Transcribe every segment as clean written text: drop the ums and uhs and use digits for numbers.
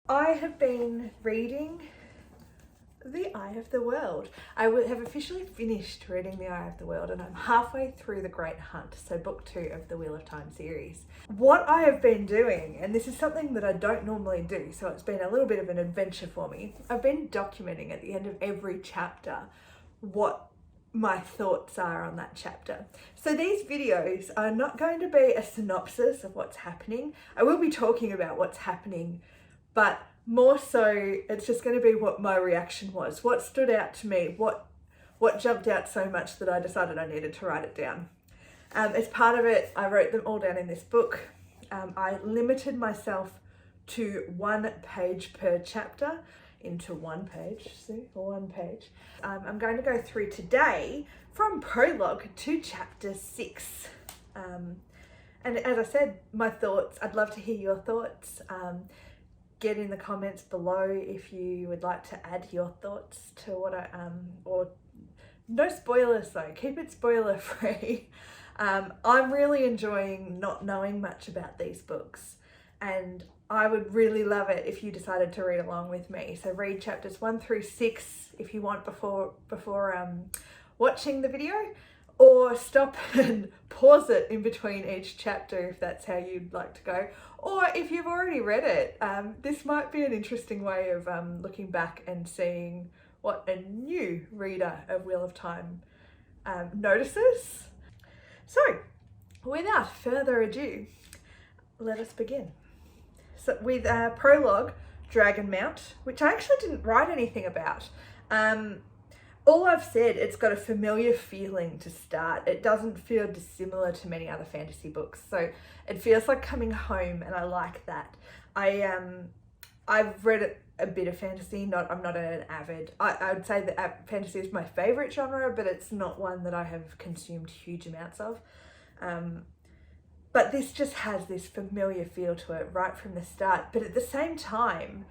I have been reading The Eye of the World. I have officially finished reading The Eye of the World and I'm halfway through The Great Hunt, so book 2 of the Wheel of Time series. What I have been doing, and this is something that I don't normally do, so it's been a little bit of an adventure for me, I've been documenting at the end of every chapter what my thoughts are on that chapter. So these videos are not going to be a synopsis of what's happening. I will be talking about what's happening, but more so it's just going to be what my reaction was, what stood out to me, what jumped out so much that I decided I needed to write it down. As part of it, I wrote them all down in this book. I limited myself to 1 page per chapter, into 1 page, see, 1 page. I'm going to go through today from prologue to chapter 6. And as I said, my thoughts, I'd love to hear your thoughts. Get in the comments below if you would like to add your thoughts to what or no spoilers though, keep it spoiler free. I'm really enjoying not knowing much about these books, and I would really love it if you decided to read along with me. So read chapters 1 through 6 if you want before watching the video, or stop and pause it in between each chapter if that's how you'd like to go. Or if you've already read it, this might be an interesting way of looking back and seeing what a new reader of Wheel of Time notices. So, without further ado, let us begin. So with prologue, Dragonmount, which I actually didn't write anything about. All I've said, it's got a familiar feeling to start. It doesn't feel dissimilar to many other fantasy books. So it feels like coming home, and I like that. I've read a bit of fantasy, I'm not an avid. I would say that fantasy is my favourite genre, but it's not one that I have consumed huge amounts of. But this just has this familiar feel to it right from the start. But at the same time,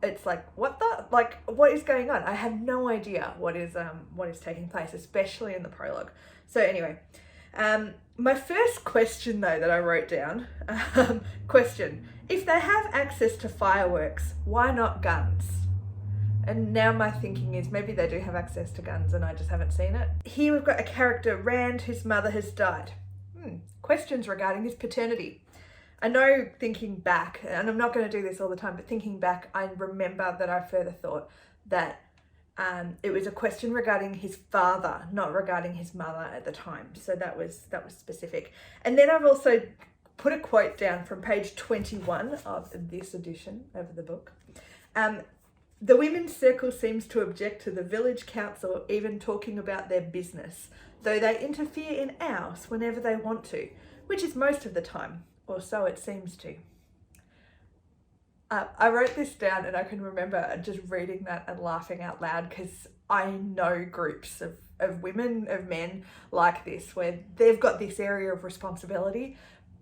it's like, what is going on? I have no idea what is taking place, especially in the prologue. So anyway, my first question though that I wrote down, question, if they have access to fireworks, why not guns? And now my thinking is maybe they do have access to guns and I just haven't seen it. Here we've got a character, Rand, whose mother has died. Questions regarding his paternity. I know, thinking back, and I'm not going to do this all the time, but thinking back, I remember that I further thought that it was a question regarding his father, not regarding his mother at the time. So that was specific. And then I've also put a quote down from page 21 of this edition of the book. The women's circle seems to object to the village council even talking about their business, though they interfere in ours whenever they want to, which is most of the time. Or so it seems to. I wrote this down and I can remember just reading that and laughing out loud, because I know groups of women, of men like this, where they've got this area of responsibility,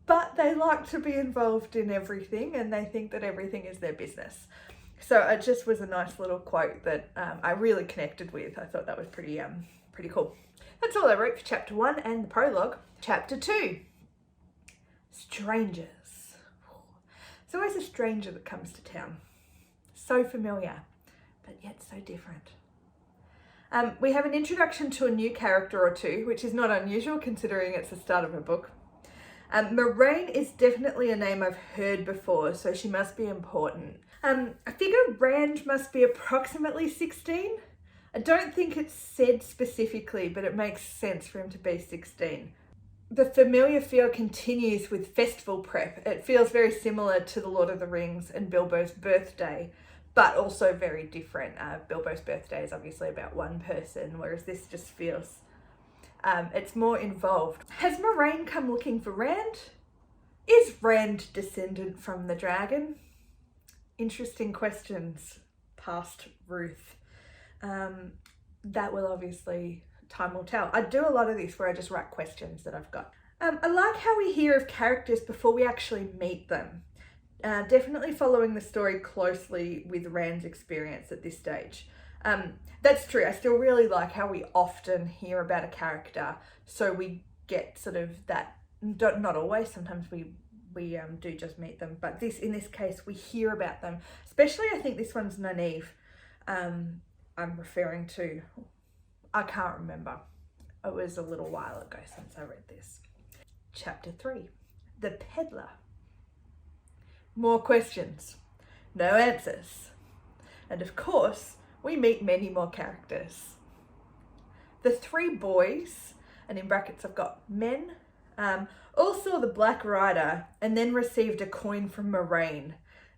but they like to be involved in everything and they think that everything is their business. So it just was a nice little quote that I really connected with. I thought that was pretty cool. That's all I wrote for chapter 1 and the prologue. Chapter 2. Strangers. It's always a stranger that comes to town. So familiar, but yet so different. We have an introduction to a new character or two, which is not unusual considering it's the start of a book. Moraine is definitely a name I've heard before, so she must be important. I figure Rand must be approximately 16. I don't think it's said specifically, but it makes sense for him to be 16. The familiar feel continues with festival prep. It feels very similar to The Lord of the Rings and Bilbo's birthday, but also very different. Bilbo's birthday is obviously about one person, whereas this just feels, it's more involved. Has Moraine come looking for Rand? Is Rand descendant from the dragon? Interesting questions past Ruth. That will obviously, time will tell. I do a lot of this where I just write questions that I've got. I like how we hear of characters before we actually meet them. Definitely following the story closely with Rand's experience at this stage. That's true. I still really like how we often hear about a character, so we get sort of that, not always, sometimes we do just meet them. But in this case, we hear about them. Especially, I think this one's Nynaeve. I'm referring to. I can't remember. It was a little while ago since I read this. Chapter 3, The Peddler. More questions, no answers. And of course, we meet many more characters. The 3 boys, and in brackets I've got men, all saw the Black Rider and then received a coin from Moraine.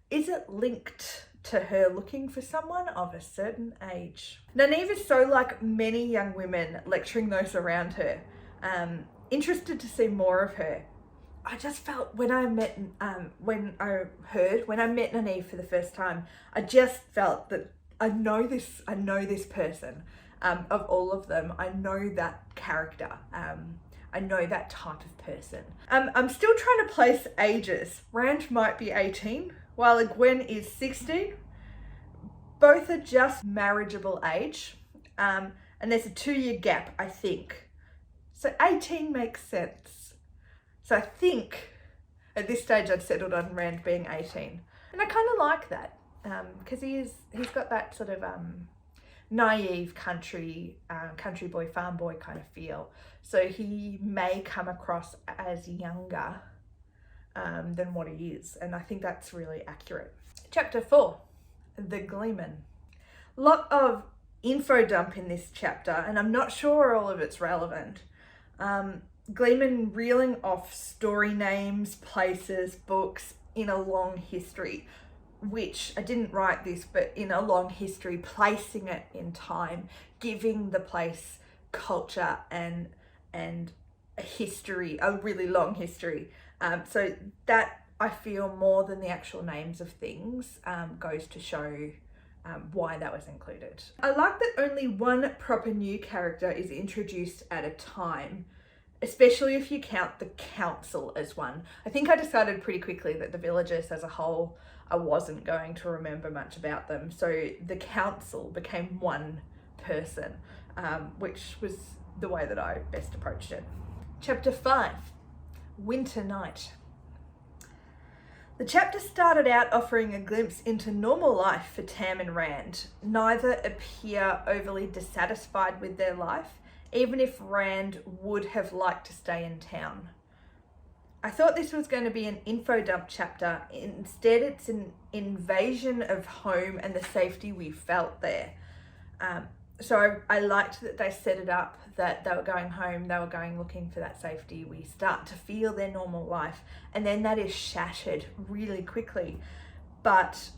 Is it linked to her looking for someone of a certain age? Nynaeve is so like many young women, lecturing those around her. Interested to see more of her. I just felt when I met Nynaeve for the first time, I just felt that I know this person. Of all of them, I know that character. I know that type of person. I'm still trying to place ages. Rand might be 18, while Gwen is 16. Both are just marriageable age. And there's a 2-year gap, I think. So 18 makes sense. So I think at this stage I'd settled on Rand being 18. And I kind of like that, because he's got that sort of naive country boy, farm boy kind of feel. So he may come across as younger than what he is. And I think that's really accurate. Chapter 4, The Gleeman. Lot of info dump in this chapter, and I'm not sure all of it's relevant. Gleeman reeling off story names, places, books in a long history, which I didn't write this, but in a long history, placing it in time, giving the place culture and a history, a really long history. So that, I feel, more than the actual names of things, goes to show why that was included. I like that only one proper new character is introduced at a time, especially if you count the council as one. I think I decided pretty quickly that the villagers as a whole, I wasn't going to remember much about them. So the council became one person, which was the way that I best approached it. Chapter 5, Winter Night. The chapter started out offering a glimpse into normal life for Tam and Rand. Neither appear overly dissatisfied with their life, even if Rand would have liked to stay in town. I thought this was going to be an info dump chapter. Instead, it's an invasion of home and the safety we felt there. So I liked that they set it up, that they were going home, they were going looking for that safety. We start to feel their normal life, and then that is shattered really quickly, but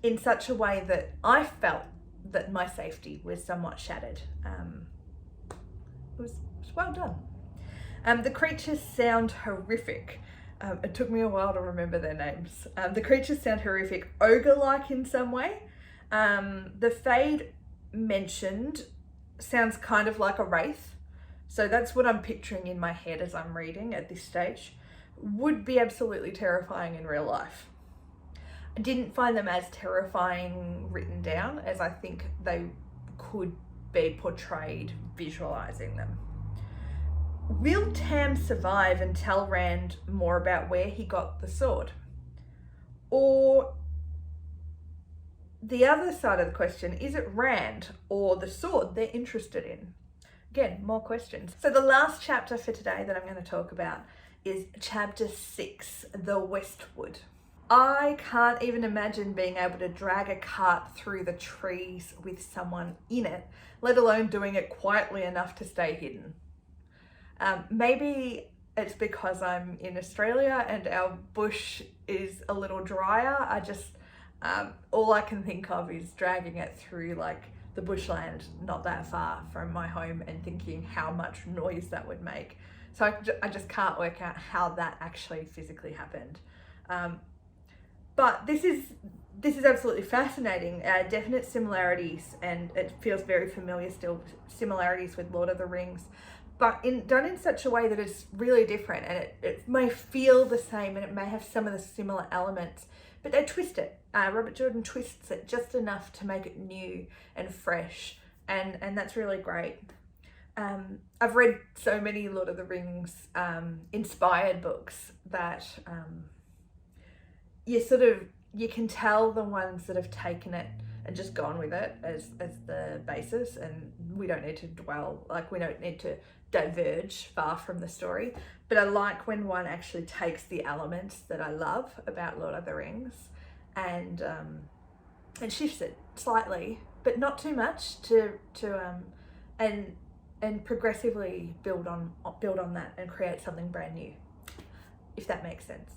in such a way that I felt that my safety was somewhat shattered. It was well done. The creatures sound horrific. It took me a while to remember their names. The creatures sound horrific, ogre-like in some way. The Fade mentioned sounds kind of like a wraith. So that's what I'm picturing in my head as I'm reading at this stage. Would be absolutely terrifying in real life. I didn't find them as terrifying written down as I think they could be portrayed visualizing them. Will Tam survive and tell Rand more about where he got the sword? Or the other side of the question, is it Rand or the sword they're interested in? Again, more questions. So the last chapter for today that I'm going to talk about is chapter 6, The Westwood. I can't even imagine being able to drag a cart through the trees with someone in it, let alone doing it quietly enough to stay hidden. Maybe it's because I'm in Australia and our bush is a little drier. All I can think of is dragging it through like the bushland not that far from my home and thinking how much noise that would make. So I just can't work out how that actually physically happened. But this is absolutely fascinating. Definite similarities, and it feels very familiar still, similarities with Lord of the Rings, but done in such a way that it's really different, and it may feel the same and it may have some of the similar elements, but they twist it. Robert Jordan twists it just enough to make it new and fresh, and that's really great. I've read so many Lord of the Rings inspired books that you can tell the ones that have taken it and just gone with it as the basis, and we don't need to we don't need to diverge far from the story. But I like when one actually takes the elements that I love about Lord of the Rings and shifts it slightly, but not too much, and progressively build on that and create something brand new, if that makes sense.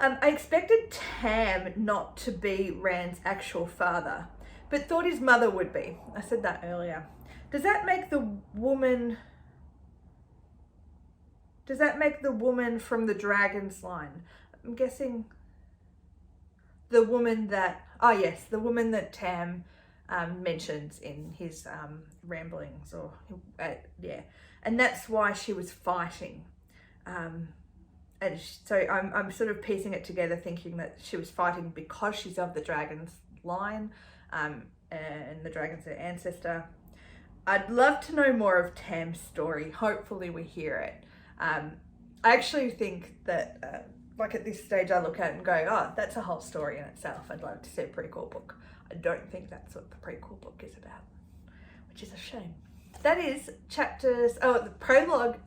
I expected Tam not to be Rand's actual father, but thought his mother would be. I said that earlier. Does that make the woman from the dragon's line? I'm guessing the woman that, the woman that Tam mentions in his ramblings, and that's why she was fighting. So I'm sort of piecing it together, thinking that she was fighting because she's of the dragon's line, and the dragon's her ancestor. I'd love to know more of Tam's story. Hopefully we hear it. I actually think that, at this stage, I look at it and go, oh, that's a whole story in itself. I'd like to see a prequel book. I don't think that's what the prequel book is about, which is a shame. That is the prologue,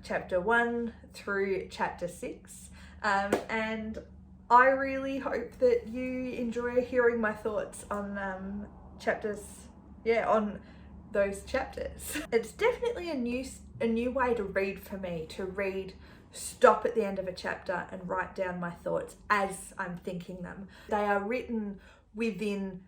chapter 1 through chapter 6. And I really hope that you enjoy hearing my thoughts on on those chapters. It's definitely a new way to read for me, stop at the end of a chapter and write down my thoughts as I'm thinking them. They are written within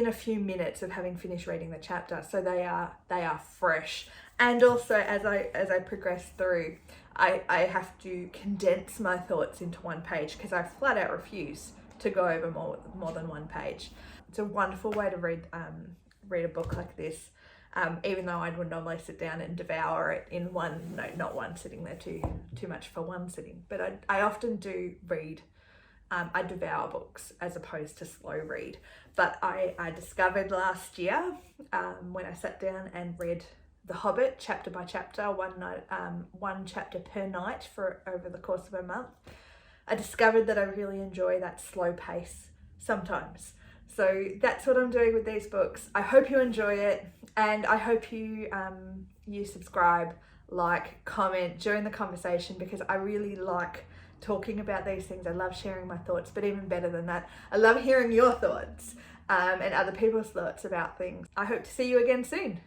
a few minutes of having finished reading the chapter, so they are fresh. And also, as I progress through, I have to condense my thoughts into one page because I flat out refuse to go over more than one page. It's a wonderful way to read a book like this. Even though I would normally sit down and devour it in not one sitting, there too much for one sitting, but I often do read. I devour books as opposed to slow read. But I discovered last year, when I sat down and read The Hobbit chapter by chapter, one chapter per night for over the course of a month, I discovered that I really enjoy that slow pace sometimes. So that's what I'm doing with these books. I hope you enjoy it, and I hope you subscribe, like, comment, join the conversation, because I really like talking about these things. I love sharing my thoughts, but even better than that, I love hearing your thoughts and other people's thoughts about things. I hope to see you again soon.